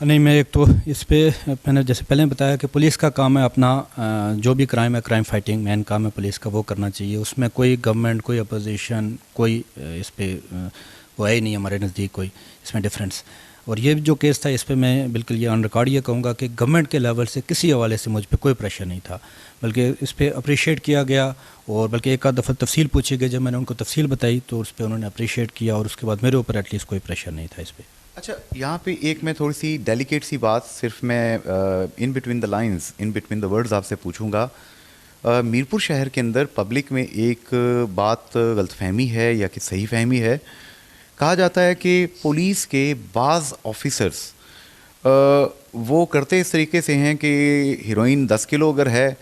نہیں، میں ایک تو اس پہ میں نے جیسے پہلے بتایا کہ پولیس کا کام ہے اپنا جو بھی کرائم ہے، کرائم فائٹنگ مین کام ہے پولیس کا، وہ کرنا چاہیے. اس میں کوئی گورنمنٹ، کوئی اپوزیشن، کوئی اس پہ وہ ہے ہی نہیں ہمارے نزدیک کوئی اس میں ڈفرینس. اور یہ جو کیس تھا اس پہ میں بالکل یہ آن ریکارڈ یہ کہوں گا کہ گورنمنٹ کے لیول سے کسی حوالے سے مجھ پہ کوئی پریشر نہیں تھا، بلکہ اس پہ اپریشیٹ کیا گیا. اور بلکہ ایک آدھ دفعہ تفصیل پوچھی گئی، جب میں نے ان کو تفصیل بتائی تو اس پہ انہوں نے اپریشیٹ کیا، اور اس کے بعد میرے اوپر ایٹ لیسٹ کوئی پریشر نہیں تھا اس پہ. اچھا، یہاں پہ ایک میں تھوڑی سی ڈیلیکیٹ سی بات صرف میں in between the lines, in between the words آپ سے پوچھوں گا. میرپور شہر کے اندر پبلک میں ایک بات غلط فہمی ہے یا کہ صحیح فہمی ہے. کہا جاتا ہے کہ پولیس کے بعض آفیسرز وہ کرتے اس طریقے سے ہیں کہ ہیروئن 10 کلو اگر ہے،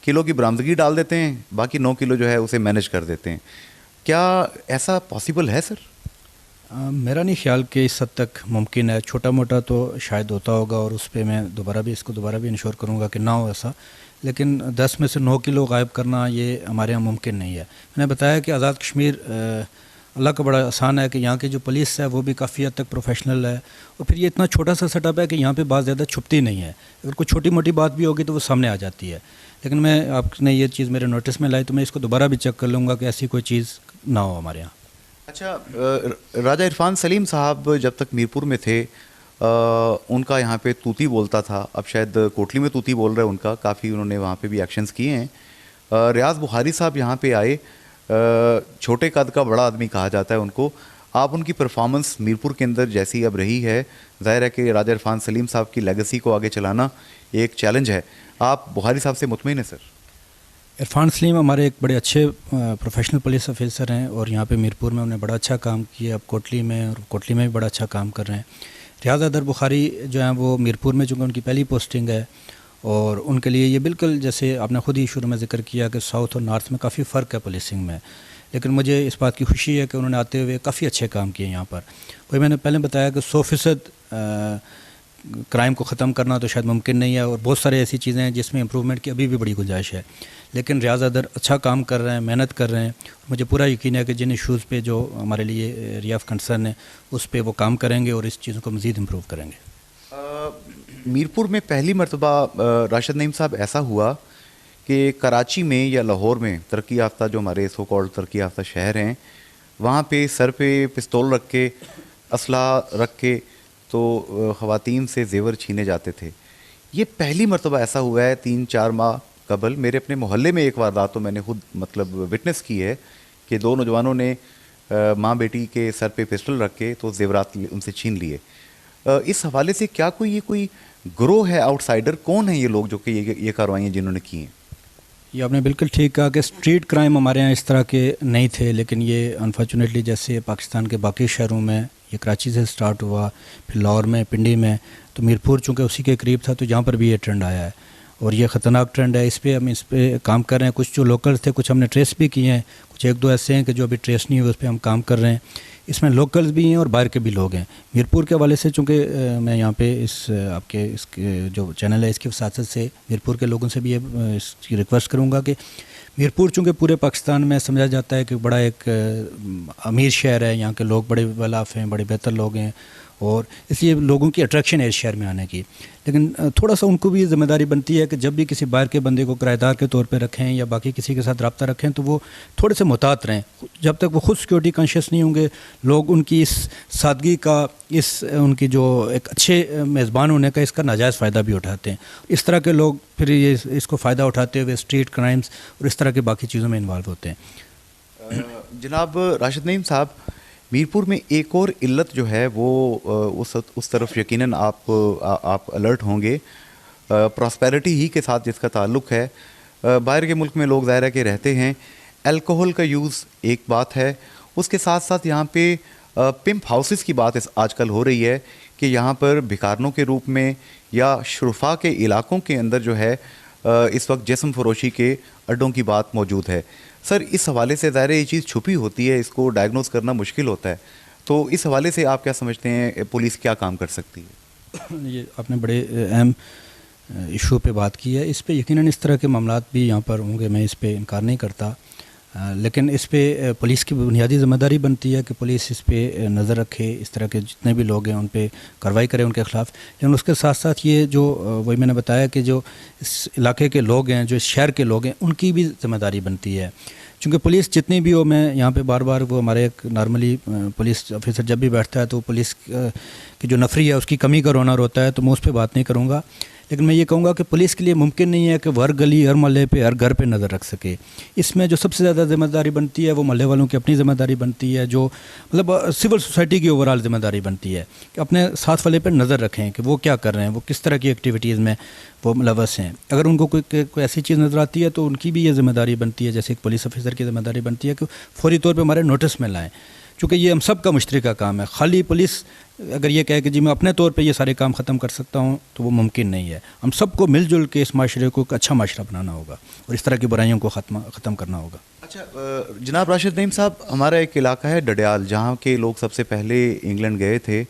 کلو کی برآمدگی ڈال دیتے ہیں، باقی 9 کلو جو ہے اسے مینیج کر دیتے ہیں. کیا ایسا پاسبل ہے سر؟ میرا نہیں خیال کہ اس حد تک ممکن ہے. چھوٹا موٹا تو شاید ہوتا ہوگا، اور اس پہ میں اس کو دوبارہ بھی انشور کروں گا کہ نہ ہو ایسا. لیکن 10 میں سے 9 کلو غائب کرنا یہ ہمارے یہاں ممکن نہیں ہے. میں نے بتایا کہ آزاد کشمیر اللہ کا بڑا آسان ہے کہ یہاں کی جو پولیس ہے وہ بھی کافی حد تک پروفیشنل ہے. اور پھر یہ اتنا چھوٹا سا سیٹ اپ ہے کہ یہاں پہ بات زیادہ چھپتی نہیں ہے. اگر کوئی چھوٹی موٹی بات بھی ہوگی تو وہ سامنے آ جاتی ہے. لیکن میں آپ نے یہ چیز میرے نوٹس میں لائی تو میں اس کو دوبارہ بھی چیک کر لوں گا کہ ایسی کوئی چیز نہ ہو ہمارے یہاں. اچھا، راجہ عرفان سلیم صاحب جب تک میرپور میں تھے ان کا یہاں پہ طوطی بولتا تھا. اب شاید کوٹلی میں طوطی بول رہے ہیں ان کا، کافی انہوں نے وہاں پہ بھی ایکشنز کیے ہیں. ریاض بخاری صاحب یہاں پہ آئے، چھوٹے قد کا بڑا آدمی کہا جاتا ہے ان کو. آپ ان کی پرفارمنس میرپور کے اندر جیسی اب رہی ہے، ظاہر ہے کہ راجہ عرفان سلیم صاحب کی لیگیسی کو آگے چلانا ایک چیلنج ہے. آپ بخاری صاحب سے مطمئن ہیں سر؟ عرفان سلیم ہمارے ایک بڑے اچھے پروفیشنل پولیس آفیسر ہیں، اور یہاں پہ میرپور میں انہوں نے بڑا اچھا کام کیا. اب کوٹلی میں بھی بڑا اچھا کام کر رہے ہیں. ریاض حیدر بخاری جو ہیں وہ میرپور میں چونکہ ان کی پہلی پوسٹنگ ہے، اور ان کے لیے یہ بالکل جیسے آپ نے خود ہی شروع میں ذکر کیا کہ ساؤتھ اور نارتھ میں کافی فرق ہے پولیسنگ میں. لیکن مجھے اس بات کی خوشی ہے کہ انہوں نے آتے ہوئے کافی اچھے کام کیے یہاں پر. وہی میں نے پہلے بتایا کہ 100% کرائم کو ختم کرنا تو شاید ممکن نہیں ہے، اور بہت سارے ایسی چیزیں ہیں جس میں امپرومنٹ کی ابھی بھی بڑی گنجائش ہے. لیکن ریاض حیدر اچھا کام کر رہے ہیں، محنت کر رہے ہیں. مجھے پورا یقین ہے کہ جن ایشوز پہ جو ہمارے لیے ایریا آف کنسرن ہے اس پہ وہ کام کریں گے اور اس چیزوں کو مزید امپروو کریں گے. میرپور میں پہلی مرتبہ راشد نعیم صاحب ایسا ہوا کہ کراچی میں یا لاہور میں ترقی یافتہ جو ہمارے سو کالڈ ترقی یافتہ شہر ہیں، وہاں پہ سر پہ پستول رکھ کے، اسلحہ رکھ کے تو خواتین سے زیور چھینے جاتے تھے. یہ پہلی مرتبہ ایسا ہوا ہے 3-4 ماہ قبل. میرے اپنے محلے میں ایک واردات تو میں نے خود وٹنس کی ہے کہ 2 نوجوانوں نے ماں بیٹی کے سر پہ پسٹل رکھ کے تو زیورات ان سے چھین لیے. اس حوالے سے کیا کوئی گروہ ہے آؤٹ سائڈر؟ کون ہیں یہ لوگ جو کہ یہ کاروائیاں جنہوں نے کی ہیں؟ یہ آپ نے بالکل ٹھیک کہا کہ اسٹریٹ کرائم ہمارے یہاں اس طرح کے نہیں تھے، لیکن یہ انفارچونیٹلی جیسے پاکستان کے باقی شہروں میں یہ کراچی سے سٹارٹ ہوا، پھر لاہور میں، پنڈی میں، تو میرپور چونکہ اسی کے قریب تھا تو جہاں پر بھی یہ ٹرینڈ آیا ہے، اور یہ خطرناک ٹرینڈ ہے. ہم اس پہ کام کر رہے ہیں. کچھ جو لوکلز تھے کچھ ہم نے ٹریس بھی کیے ہیں، کچھ 1-2 ایسے ہیں کہ جو ابھی ٹریس نہیں ہوئے، اس پہ ہم کام کر رہے ہیں. اس میں لوکلز بھی ہیں اور باہر کے بھی لوگ ہیں. میرپور کے حوالے سے چونکہ میں یہاں پہ آپ کے جو چینل ہے اس کی وساطت سے میرپور کے لوگوں سے بھی یہ اس کی ریکویسٹ کروں گا کہ میرپور چونکہ پورے پاکستان میں سمجھا جاتا ہے کہ بڑا ایک امیر شہر ہے، یہاں کے لوگ بڑے ویل آف ہیں، بڑے بہتر لوگ ہیں، اور اس لیے لوگوں کی اٹریکشن ہے اس شہر میں آنے کی. لیکن تھوڑا سا ان کو بھی ذمہ داری بنتی ہے کہ جب بھی کسی باہر کے بندے کو کرایہ دار کے طور پہ رکھیں یا باقی کسی کے ساتھ رابطہ رکھیں تو وہ تھوڑے سے محتاط رہیں. جب تک وہ خود سیکورٹی کانشیس نہیں ہوں گے، لوگ ان کی اس سادگی کا، ان کی جو ایک اچھے میزبان ہونے کا اس کا ناجائز فائدہ بھی اٹھاتے ہیں. اس طرح کے لوگ پھر اس کو فائدہ اٹھاتے ہوئے اسٹریٹ کرائمز اور اس طرح کے باقی چیزوں میں انوالو ہوتے ہیں. جناب راشد نعیم صاحب، میرپور میں ایک اور علت جو ہے وہ اس طرف یقیناً آپ الرٹ ہوں گے، پراسپیرٹی ہی کے ساتھ جس کا تعلق ہے. باہر کے ملک میں لوگ ظاہر ہے کہ رہتے ہیں، الکوہل کا یوز ایک بات ہے، اس کے ساتھ ساتھ یہاں پہ پمپ ہاؤسز کی بات آج کل ہو رہی ہے کہ یہاں پر بھکارنوں کے روپ میں یا شرفا کے علاقوں کے اندر جو ہے اس وقت جسم فروشی کے اڈوں کی بات موجود ہے. سر، اس حوالے سے ظاہر یہ چیز چھپی ہوتی ہے، اس کو ڈائگنوز کرنا مشکل ہوتا ہے، تو اس حوالے سے آپ کیا سمجھتے ہیں پولیس کیا کام کر سکتی ہے؟ یہ آپ نے بڑے اہم ایشو پہ بات کی ہے. اس پہ یقیناً اس طرح کے معاملات بھی یہاں پر ہوں گے، میں اس پہ انکار نہیں کرتا. لیکن اس پہ پولیس کی بنیادی ذمہ داری بنتی ہے کہ پولیس اس پہ نظر رکھے، اس طرح کے جتنے بھی لوگ ہیں ان پہ کارروائی کرے ان کے خلاف. لیکن اس کے ساتھ ساتھ یہ جو وہی میں نے بتایا کہ جو اس علاقے کے لوگ ہیں، جو اس شہر کے لوگ ہیں، ان کی بھی ذمہ داری بنتی ہے. چونکہ پولیس جتنی بھی ہو، میں یہاں پہ بار بار وہ ہمارے ایک نارملی پولیس آفیسر جب بھی بیٹھتا ہے تو پولیس کی جو نفری ہے اس کی کمی کا رونا روتا ہے، تو میں اس پہ بات نہیں کروں گا. لیکن میں یہ کہوں گا کہ پولیس کے لیے ممکن نہیں ہے کہ وہ ہر گلی، ہر محلے پہ، ہر گھر پہ نظر رکھ سکے. اس میں جو سب سے زیادہ ذمہ داری بنتی ہے وہ محلے والوں کی اپنی ذمہ داری بنتی ہے، جو مطلب سول سوسائٹی کی اوور آل ذمہ داری بنتی ہے کہ اپنے ساتھ والے پہ نظر رکھیں کہ وہ کیا کر رہے ہیں، وہ کس طرح کی ایکٹیویٹیز میں وہ ملوث ہیں. اگر ان کو کوئی ایسی چیز نظر آتی ہے تو ان کی بھی یہ ذمہ داری بنتی ہے، جیسے ایک پولیس آفیسر کی ذمہ داری بنتی ہے کہ فوری طور پہ ہمارے نوٹس میں لائیں. چونکہ یہ ہم سب کا مشترکہ کام ہے. خالی پولیس اگر یہ کہے کہ جی میں اپنے طور پہ یہ سارے کام ختم کر سکتا ہوں تو وہ ممکن نہیں ہے. ہم سب کو مل جل کے اس معاشرے کو ایک اچھا معاشرہ بنانا ہوگا اور اس طرح کی برائیوں کو ختم کرنا ہوگا. اچھا جناب راشد نعیم صاحب، ہمارا ایک علاقہ ہے ڈڈیال، جہاں کے لوگ سب سے پہلے انگلینڈ گئے تھے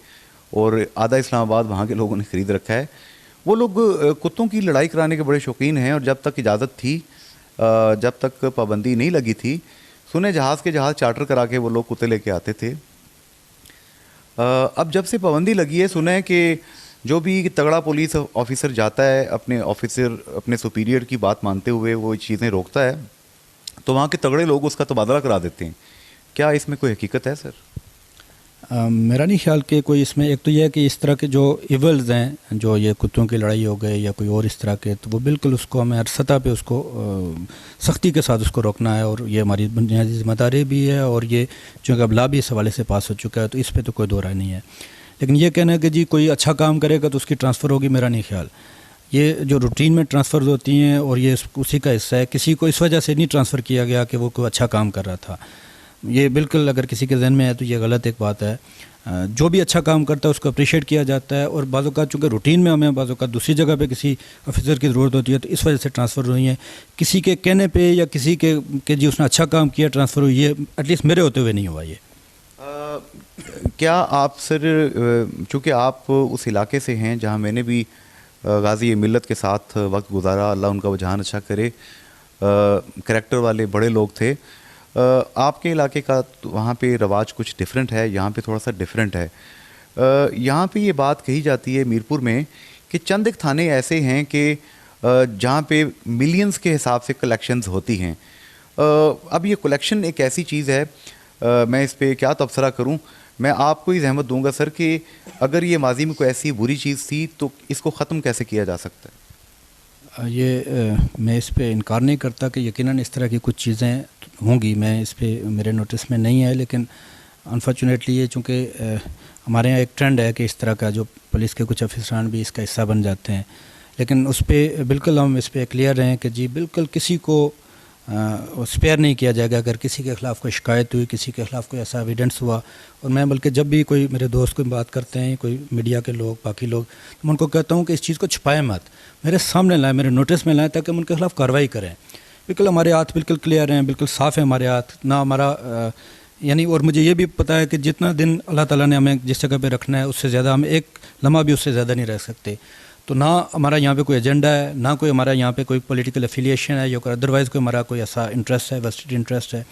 اور آدھا اسلام آباد وہاں کے لوگوں نے خرید رکھا ہے. وہ لوگ کتوں کی لڑائی کرانے کے بڑے شوقین ہیں، اور جب تک اجازت تھی، جب تک پابندی نہیں لگی تھی، سنے جہاز چارٹر کرا کے وہ لوگ کتے لے کے آتے تھے. اب جب سے پابندی لگی ہے، سنا ہے کہ جو بھی تگڑا پولیس آفیسر جاتا ہے اپنے سپیریئر کی بات مانتے ہوئے وہ چیزیں روکتا ہے تو وہاں کے تگڑے لوگ اس کا تبادلہ کرا دیتے ہیں. کیا اس میں کوئی حقیقت ہے سر؟ میرا نہیں خیال کہ کوئی اس میں، ایک تو یہ ہے کہ اس طرح کے جو ایولز ہیں، جو یہ کتوں کی لڑائی ہو گئے یا کوئی اور اس طرح کے، تو وہ بالکل اس کو ہمیں ہر سطح پہ اس کو سختی کے ساتھ اس کو روکنا ہے، اور یہ ہماری بنیادی ذمہ داری بھی ہے. اور یہ چونکہ اب لا بھی اس حوالے سے پاس ہو چکا ہے تو اس پہ تو کوئی دو رائے نہیں ہے. لیکن یہ کہنا ہے کہ جی کوئی اچھا کام کرے گا تو اس کی ٹرانسفر ہوگی، میرا نہیں خیال. یہ جو روٹین میں ٹرانسفرز ہوتی ہیں اور یہ اسی کا حصہ ہے. کسی کو اس وجہ سے نہیں ٹرانسفر کیا گیا کہ وہ کوئی اچھا کام کر رہا تھا. یہ بالکل اگر کسی کے ذہن میں ہے تو یہ غلط ایک بات ہے. جو بھی اچھا کام کرتا ہے اس کو اپریشیٹ کیا جاتا ہے، اور بعض اوقات چونکہ روٹین میں ہمیں بعض اوقات دوسری جگہ پہ کسی آفیسر کی ضرورت ہوتی ہے تو اس وجہ سے ٹرانسفر ہوئی ہیں. کسی کے کہنے پہ یا کسی کے کہ جی اس نے اچھا کام کیا ٹرانسفر ہوئی ہے، ایٹ لیسٹ میرے ہوتے ہوئے نہیں ہوا. یہ کیا آپ سر، چونکہ آپ اس علاقے سے ہیں جہاں میں نے بھی غازی ملت کے ساتھ وقت گزارا، اللہ ان کا وہ جہان اچھا کرے، کریکٹر والے بڑے لوگ تھے. آپ کے علاقے کا وہاں پہ رواج کچھ ڈیفرنٹ ہے، یہاں پہ تھوڑا سا ڈیفرنٹ ہے. یہاں پہ یہ بات کہی جاتی ہے میرپور میں کہ چند ایک تھانے ایسے ہیں کہ جہاں پہ ملینز کے حساب سے کلیکشنز ہوتی ہیں. اب یہ کلیکشن ایک ایسی چیز ہے، میں اس پہ کیا تبصرہ کروں. میں آپ کو ہی زحمت دوں گا سر کہ اگر یہ ماضی میں کوئی ایسی بری چیز تھی تو اس کو ختم کیسے کیا جا سکتا ہے؟ یہ میں اس پہ انکار نہیں کرتا کہ یقیناً اس طرح کی کچھ چیزیں ہوں گی. میں اس پہ میرے نوٹس میں نہیں ہے، لیکن انفارچونیٹلی یہ چونکہ ہمارے یہاں ایک ٹرینڈ ہے کہ اس طرح کا جو پولیس کے کچھ افسران بھی اس کا حصہ بن جاتے ہیں. لیکن اس پہ بالکل ہم اس پہ کلیئر رہیں کہ جی بالکل کسی کو اسپیئر نہیں کیا جائے گا. اگر کسی کے خلاف کوئی شکایت ہوئی، کسی کے خلاف کوئی ایسا ایویڈنس ہوا، اور میں بلکہ جب بھی کوئی میرے دوست کوئی بات کرتے ہیں، کوئی میڈیا کے لوگ، باقی لوگ، میں ان کو کہتا ہوں کہ اس چیز کو چھپائیں مت، میرے سامنے لائیں، میرے نوٹس میں لائیں تاکہ ہم ان کے خلاف کارروائی کریں. بالکل ہمارے ہاتھ بالکل کلیئر ہیں، بالکل صاف ہے ہمارے ہاتھ. نہ ہمارا یعنی، اور مجھے یہ بھی پتہ ہے کہ جتنا دن اللہ تعالیٰ نے ہمیں جس جگہ پہ رکھنا ہے اس سے زیادہ ہم ایک لمحہ بھی اس سے زیادہ نہیں رہ سکتے. تو نہ ہمارا یہاں پہ کوئی ایجنڈا ہے، نہ کوئی ہمارا یہاں پہ کوئی پولیٹیکل افیلیشن ہے یا کوئی ادروائز کوئی ہمارا کوئی ایسا انٹرسٹ ہے، ویسٹڈ انٹرسٹ ہے.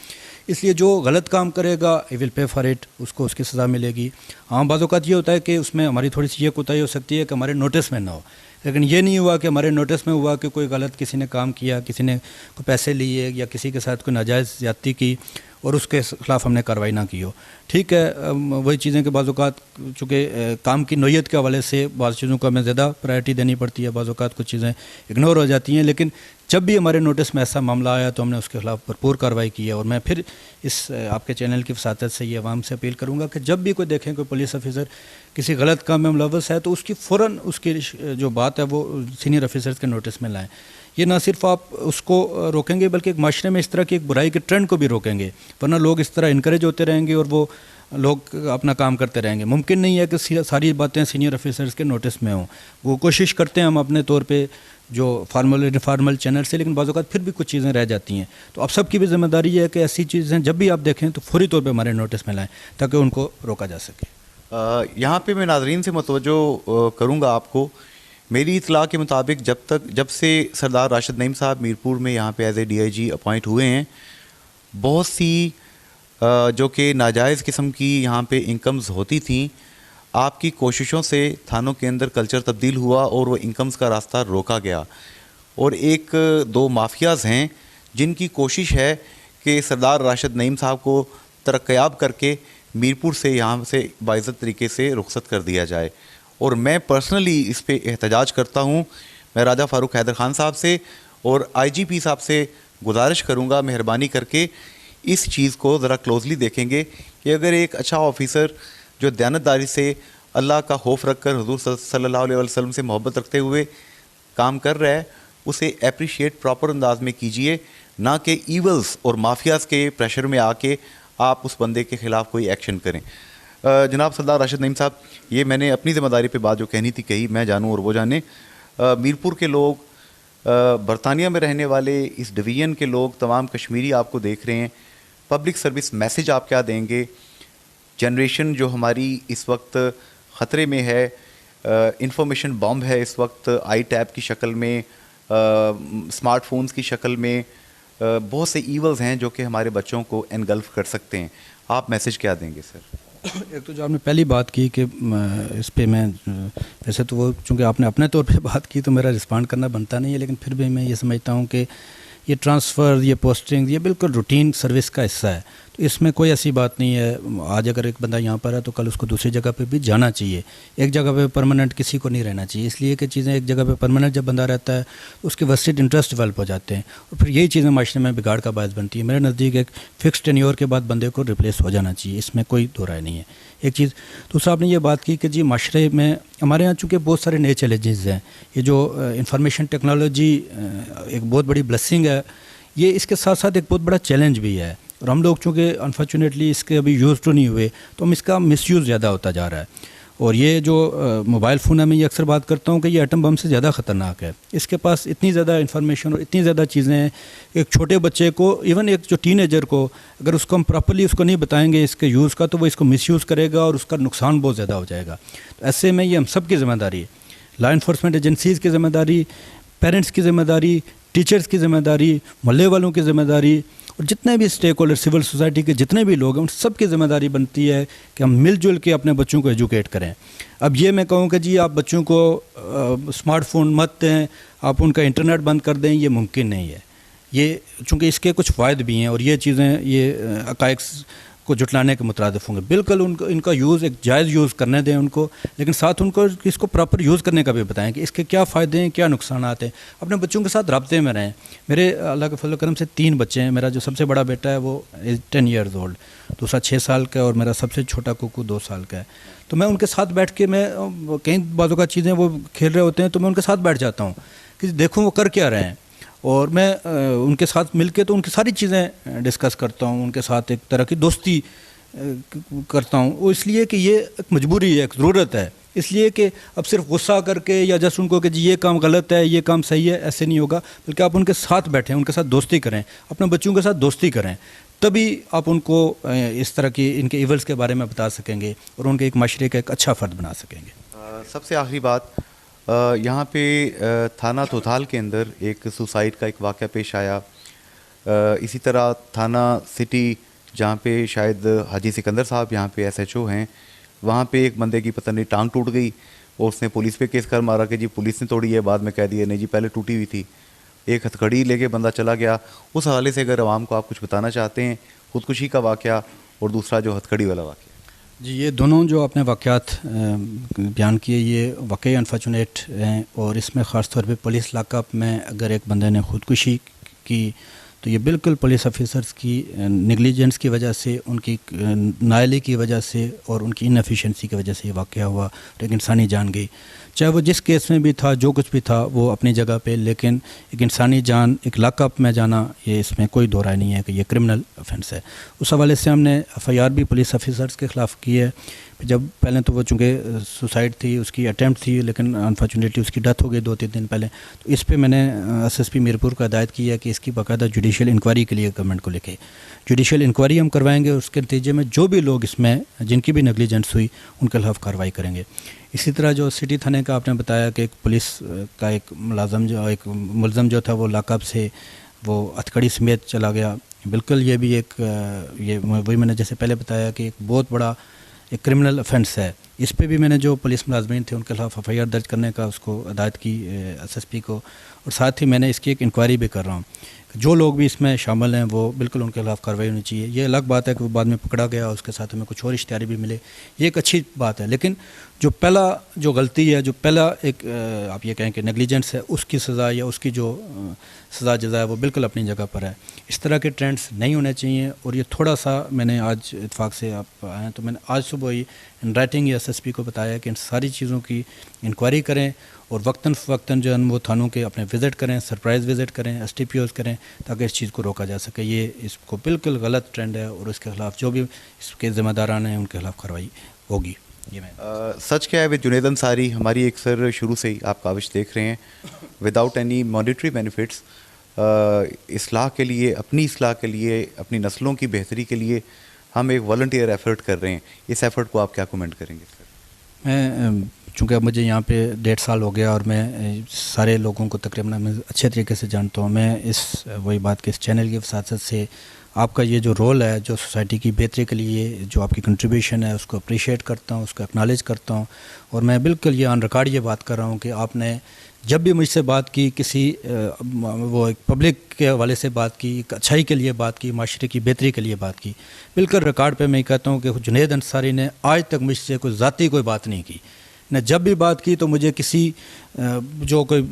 اس لیے جو غلط کام کرے گا ہی ول پے فار اٹ، اس کو اس کی سزا ملے گی. ہاں بعض اوقات یہ ہوتا ہے کہ اس میں ہماری تھوڑی سی یہ کوتاہی ہو سکتی ہے کہ ہمارے نوٹس میں نہ ہو. لیکن یہ نہیں ہوا کہ ہمارے نوٹس میں ہوا کہ کوئی غلط کسی نے کام کیا، کسی نے کوئی پیسے لیے یا کسی کے ساتھ کوئی ناجائز زیادتی کی اور اس کے خلاف ہم نے کارروائی نہ کی ہو. ٹھیک ہے، وہی چیزیں کہ بعض اوقات چونکہ کام کی نوعیت کے حوالے سے بعض چیزوں کو ہمیں زیادہ پرائرٹی دینی پڑتی ہے، بعض اوقات کچھ چیزیں اگنور ہو جاتی ہیں. لیکن جب بھی ہمارے نوٹس میں ایسا معاملہ آیا تو ہم نے اس کے خلاف بھرپور کارروائی کی ہے. اور میں پھر اس آپ کے چینل کی وساطت سے یہ عوام سے اپیل کروں گا کہ جب بھی کوئی دیکھیں کوئی پولیس آفیسر کسی غلط کام میں ملوث ہے تو اس کی فوراً اس کی جو بات ہے وہ سینئر آفیسرز کے نوٹس میں لائیں. یہ نہ صرف آپ اس کو روکیں گے بلکہ ایک معاشرے میں اس طرح کی ایک برائی کے ٹرینڈ کو بھی روکیں گے. ورنہ لوگ اس طرح انکریج ہوتے رہیں گے اور وہ لوگ اپنا کام کرتے رہیں گے. ممکن نہیں ہے کہ ساری باتیں سینئر آفیسرز کے نوٹس میں ہوں. وہ کوشش کرتے ہیں ہم اپنے طور پہ جو فارمل انفارمل چینل سے، لیکن بعض اوقات پھر بھی کچھ چیزیں رہ جاتی ہیں. تو اب سب کی بھی ذمہ داری ہے کہ ایسی چیزیں جب بھی آپ دیکھیں تو فوری طور پہ ہمارے نوٹس میں لائیں تاکہ ان کو روکا جا سکے. یہاں پہ میں ناظرین سے متوجہ کروں گا آپ کو. میری اطلاع کے مطابق جب سے سردار راشد نعیم صاحب میرپور میں یہاں پہ as A D I G appoint ہوئے ہیں، بہت سی جو کہ ناجائز قسم کی یہاں پہ انکمز ہوتی تھیں، آپ کی کوششوں سے تھانوں کے اندر کلچر تبدیل ہوا اور وہ انکمز کا راستہ روکا گیا. اور ایک دو مافیاز ہیں جن کی کوشش ہے کہ سردار راشد نعیم صاحب کو ترقیاب کر کے میرپور سے یہاں سے باعزت طریقے سے رخصت کر دیا جائے. اور میں پرسنلی اس پہ احتجاج کرتا ہوں. میں راجہ فاروق حیدر خان صاحب سے اور آئی جی پی صاحب سے گزارش کروں گا مہربانی کر کے اس چیز کو ذرا کلوزلی دیکھیں گے کہ اگر ایک اچھا آفیسر جو دیانتداری سے اللہ کا خوف رکھ کر حضور صلی اللہ علیہ وسلم سے محبت رکھتے ہوئے کام کر رہا ہے، اسے اپریشیٹ پراپر انداز میں کیجئے، نہ کہ ایولز اور مافیاز کے پریشر میں آ کے آپ اس بندے کے خلاف کوئی ایکشن کریں. جناب سردار راشد نعیم صاحب، یہ میں نے اپنی ذمہ داری پہ بات جو کہنی تھی کہی، میں جانوں اور وہ جانے. میرپور کے لوگ، برطانیہ میں رہنے والے، اس ڈویژن کے لوگ، تمام کشمیری آپ کو دیکھ رہے ہیں. پبلک سروس میسیج آپ کیا دیں گے؟ جنریشن جو ہماری اس وقت خطرے میں ہے، انفارمیشن بامب ہے اس وقت، آئی ٹیب کی شکل میں، اسمارٹ فونز کی شکل میں، بہت سے ایولز ہیں جو کہ ہمارے بچوں کو انگلف کر سکتے ہیں. آپ میسیج کیا دیں گے سر؟ ایک تو جو آپ نے پہلی بات کی کہ اس پہ میں ویسے تو وہ چونکہ آپ نے اپنے طور پہ بات کی تو میرا رسپانڈ کرنا بنتا نہیں ہے، لیکن پھر بھی میں یہ سمجھتا ہوں کہ یہ ٹرانسفر، یہ پوسٹنگ، یہ بالکل روٹین سروس کا حصہ ہے. تو اس میں کوئی ایسی بات نہیں ہے. آج اگر ایک بندہ یہاں پر ہے تو کل اس کو دوسری جگہ پہ بھی جانا چاہیے. ایک جگہ پہ پرماننٹ کسی کو نہیں رہنا چاہیے، اس لیے کہ چیزیں ایک جگہ پہ پرماننٹ جب بندہ رہتا ہے تو اس کے وسٹڈ انٹرسٹ ڈیولپ ہو جاتے ہیں اور پھر یہی چیزیں معاشرے میں بگاڑ کا باعث بنتی ہیں. میرے نزدیک ایک فکس ٹینیور کے بعد بندے کو ریپلیس ہو جانا چاہیے، اس میں کوئی دو رائے نہیں ہے. ایک چیز دوسرا آپ نے یہ بات کی کہ جی معاشرے میں ہمارے یہاں چونکہ بہت سارے نئے چیلنجز ہیں. یہ جو انفارمیشن ٹیکنالوجی ایک بہت بڑی بلیسنگ ہے، یہ اس کے ساتھ ساتھ ایک بہت بڑا چیلنج بھی ہے. اور ہم لوگ چونکہ انفارچونیٹلی اس کے ابھی یوز تو نہیں ہوئے تو ہم اس کا مس یوز زیادہ ہوتا جا رہا ہے. اور یہ جو موبائل فون ہے، میں یہ اکثر بات کرتا ہوں کہ یہ ایٹم بم سے زیادہ خطرناک ہے. اس کے پاس اتنی زیادہ انفارمیشن اور اتنی زیادہ چیزیں ہیں. ایک چھوٹے بچے کو، ایون ایک جو ٹین ایجر کو، اگر اس کو ہم پراپرلی اس کو نہیں بتائیں گے اس کے یوز کا تو وہ اس کو مس یوز کرے گا اور اس کا نقصان بہت زیادہ ہو جائے گا. تو ایسے میں یہ ہم سب کی ذمہ داری ہے، لا انفورسمنٹ ایجنسیز کی ذمہ داری، پیرنٹس کی ذمہ داری، ٹیچرز کی ذمہ داری، محلے والوں کی ذمہ داری، اور جتنے بھی اسٹیک ہولڈر، سول سوسائٹی کے جتنے بھی لوگ ہیں ان سب کی ذمہ داری بنتی ہے کہ ہم مل جل کے اپنے بچوں کو ایجوکیٹ کریں. اب یہ میں کہوں کہ جی آپ بچوں کو اسمارٹ فون مت دیں، آپ ان کا انٹرنیٹ بند کر دیں، یہ ممکن نہیں ہے. یہ چونکہ اس کے کچھ فوائد بھی ہیں اور یہ چیزیں یہ حقائق کو جھٹلانے کے مترادف ہوں گے. بالکل ان کا یوز ایک جائز یوز کرنے دیں ان کو، لیکن ساتھ ان کو اس کو پراپر یوز کرنے کا بھی بتائیں کہ اس کے کیا فائدے ہیں، کیا نقصانات ہیں. اپنے بچوں کے ساتھ رابطے میں رہیں. میرے اللہ کے فضل و کرم سے 3 بچے ہیں. میرا جو سب سے بڑا بیٹا ہے وہ 10 ایئرز اولڈ، دوسرا 6 سال کا ہے اور میرا سب سے چھوٹا کوکو 2 سال کا ہے. تو میں ان کے ساتھ بیٹھ کے، میں کئی بعضوں کا چیزیں وہ کھیل رہے ہوتے ہیں تو میں ان کے ساتھ بیٹھ جاتا ہوں کہ دیکھوں وہ کر کیا رہے ہیں، اور میں ان کے ساتھ مل کے تو ان کی ساری چیزیں ڈسکس کرتا ہوں. ان کے ساتھ ایک طرح کی دوستی کرتا ہوں. وہ اس لیے کہ یہ ایک مجبوری ہے، ایک ضرورت ہے. اس لیے کہ اب صرف غصہ کر کے یا جس ان کو کہ جی یہ کام غلط ہے، یہ کام صحیح ہے، ایسے نہیں ہوگا. بلکہ آپ ان کے ساتھ بیٹھیں، ان کے ساتھ دوستی کریں، اپنے بچوں کے ساتھ دوستی کریں، تبھی آپ ان کو اس طرح کی ان کے ایولز کے بارے میں بتا سکیں گے اور ان کے ایک معاشرے کا ایک اچھا فرد بنا سکیں گے. سب سے آخری بات، یہاں پہ تھانہ توتھال کے اندر ایک سوسائڈ کا ایک واقعہ پیش آیا. اسی طرح تھانہ سٹی جہاں پہ شاید حاجی سکندر صاحب یہاں پہ SHO ہیں، وہاں پہ ایک بندے کی پتہ نہیں ٹانگ ٹوٹ گئی اور اس نے پولیس پہ کیس کر مارا کہ جی پولیس نے توڑی ہے. بعد میں کہہ دیا نہیں جی پہلے ٹوٹی ہوئی تھی. ایک ہتھکڑی لے کے بندہ چلا گیا. اس حوالے سے اگر عوام کو آپ کچھ بتانا چاہتے ہیں، خودکشی کا واقعہ اور دوسرا جو ہتھکڑی والا واقعہ. جی یہ دونوں جو آپ نے واقعات بیان کیے یہ واقعی انفارچونیٹ ہیں، اور اس میں خاص طور پہ پولیس لاک اپ میں اگر ایک بندے نے خودکشی کی تو یہ بالکل پولیس آفیسرز کی نیگلیجنس کی وجہ سے، ان کی نااہلی کی وجہ سے اور ان کی انفیشنسی کی وجہ سے یہ واقعہ ہوا. ایک انسانی جان گئی، چاہے وہ جس کیس میں بھی تھا، جو کچھ بھی تھا وہ اپنی جگہ پہ، لیکن ایک انسانی جان ایک لاک اپ میں جانا، یہ اس میں کوئی دو رائے نہیں ہے کہ یہ کرمنل آفینس ہے. اس حوالے سے ہم نے FIR بھی پولیس آفیسرز کے خلاف کی ہے. جب پہلے تو وہ چونکہ سوسائڈ تھی، اس کی اٹیمپٹ تھی، لیکن انفارچونیٹلی اس کی ڈیتھ ہو گئی 2-3 دن پہلے. تو اس پہ میں نے SSP میرپور کو ہدایت کی ہے کہ اس کی باقاعدہ جوڈیشل انکوائری کے لیے گورنمنٹ کو لکھے. جوڈیشل انکوائری ہم کروائیں گے، اس کے نتیجے میں جو بھی لوگ اس میں جن کی بھی نیگلیجنس ہوئی ان کے خلاف کارروائی کریں گے. اسی طرح جو سٹی تھانے کا آپ نے بتایا کہ ایک پولیس کا ایک ملزم جو تھا وہ لاک اپ سے وہ ہتھکڑی سمیت چلا گیا. بالکل یہ بھی ایک یہ وہی میں نے جیسے پہلے بتایا کہ ایک بہت بڑا ایک کرمنل افینس ہے. اس پہ بھی میں نے جو پولیس ملازمین تھے ان کے خلاف ایف آئی آر درج کرنے کا اس کو ہدایت کی ایس ایس پی کو, اور ساتھ ہی میں نے اس کی ایک انکوائری بھی کر رہا ہوں. جو لوگ بھی اس میں شامل ہیں وہ بالکل ان کے خلاف کارروائی ہونی چاہیے. یہ الگ بات ہے کہ وہ بعد میں پکڑا گیا اور اس کے ساتھ ہمیں کچھ اور اشتہاری بھی ملے, یہ ایک اچھی بات ہے. لیکن جو پہلا جو غلطی ہے, جو پہلا ایک آپ یہ کہیں کہ نیگلیجنس ہے, اس کی سزا یا اس کی جو سزا جزا ہے وہ بالکل اپنی جگہ پر ہے. اس طرح کے ٹرینڈز نہیں ہونے چاہیے. اور یہ تھوڑا سا میں نے آج اتفاق سے آپ آئے ہیں تو میں نے آج صبح ہی in writing S S P کو بتایا کہ ان ساری چیزوں کی انکوائری کریں اور وقتاً فوقتاً جو ہے وہ تھانوں کے اپنے وزٹ کریں, سرپرائز وزٹ کریں, ایس ٹی پی اوز کریں, تاکہ اس چیز کو روکا جا سکے. یہ اس کو بالکل غلط ٹرینڈ ہے اور اس کے خلاف جو بھی اس کے ذمہ داران ہیں ان کے خلاف کارروائی ہوگی. یہ میں سچ کیا ہے ود جنید انصاری, ہماری ایک سر شروع سے ہی آپ کاوش دیکھ رہے ہیں وداؤٹ اینی مانیٹری بینیفٹس اصلاح کے لیے, اپنی اصلاح کے لیے, اپنی نسلوں کی بہتری کے لیے ہم ایک والنٹیئر ایفرٹ کر رہے ہیں. اس ایفرٹ کو آپ کیا کومنٹ کریں گے سر؟ میں چونکہ اب مجھے یہاں پہ 1.5 سال ہو گیا اور میں سارے لوگوں کو تقریباً میں اچھے طریقے سے جانتا ہوں. میں اس وہی بات کہ اس چینل کی وساطت سے آپ کا یہ جو رول ہے جو سوسائٹی کی بہتری کے لیے جو آپ کی کنٹریبیوشن ہے اس کو اپریشیٹ کرتا ہوں, اس کو اکنالج کرتا ہوں. اور میں بالکل یہ آن ریکارڈ یہ بات کر رہا ہوں کہ آپ نے جب بھی مجھ سے بات کی, کسی وہ ایک پبلک کے حوالے سے بات کی, ایک اچھائی کے لیے بات کی, معاشرے کی بہتری کے لیے بات کی, بالکل ریکارڈ پہ میں یہ کہتا ہوں کہ جنید انصاری نے آج تک مجھ سے کوئی ذاتی کوئی بات نہیں کی. نے جب بھی بات کی تو مجھے کسی جو کوئی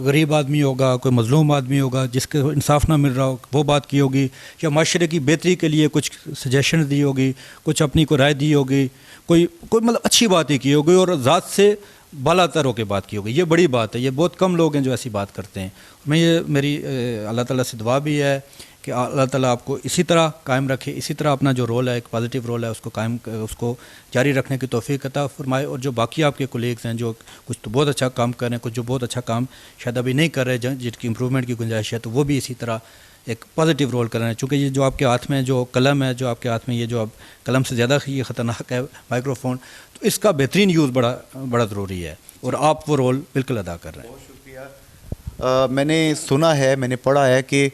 غریب آدمی ہوگا, کوئی مظلوم آدمی ہوگا جس کے انصاف نہ مل رہا ہو وہ بات کی ہوگی, یا معاشرے کی بہتری کے لیے کچھ سجیشن دی ہوگی, کچھ اپنی کو رائے دی ہوگی, کوئی مطلب اچھی بات ہی کی ہوگی اور ذات سے بالا تر ہو کے بات کی ہوگی. یہ بڑی بات ہے, یہ بہت کم لوگ ہیں جو ایسی بات کرتے ہیں. میں یہ میری اللہ تعالیٰ سے دعا بھی ہے کہ اللہ تعالیٰ آپ کو اسی طرح قائم رکھے, اسی طرح اپنا جو رول ہے ایک پازیٹیو رول ہے اس کو قائم, اس کو جاری رکھنے کی توفیق عطا فرمائے. اور جو باقی آپ کے کولیگز ہیں جو کچھ تو بہت اچھا کام کر رہے ہیں, کچھ جو بہت اچھا کام شاید ابھی نہیں کر رہے, جن کی امپرومنٹ کی گنجائش ہے, تو وہ بھی اسی طرح ایک پازیٹیو رول کر رہے ہیں. چونکہ یہ جو آپ کے ہاتھ میں جو قلم ہے, جو آپ کے ہاتھ میں یہ جو اب قلم سے زیادہ یہ خطرناک ہے مائکرو فون, تو اس کا بہترین یوز بڑا ضروری ہے اور آپ وہ رول بالکل ادا کر رہے ہیں. بہت شکریہ. میں نے سنا ہے, میں نے پڑھا ہے کہ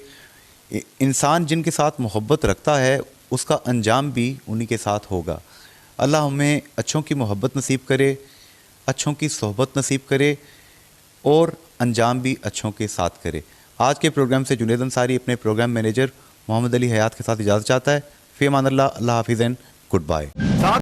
انسان جن کے ساتھ محبت رکھتا ہے اس کا انجام بھی انہی کے ساتھ ہوگا. اللہ ہمیں اچھوں کی محبت نصیب کرے, اچھوں کی صحبت نصیب کرے اور انجام بھی اچھوں کے ساتھ کرے. آج کے پروگرام سے جنید انصاری اپنے پروگرام مینیجر محمد علی حیات کے ساتھ اجازت چاہتا ہے. فی امان اللہ, اللہ حافظ اینڈ گڈ بائے.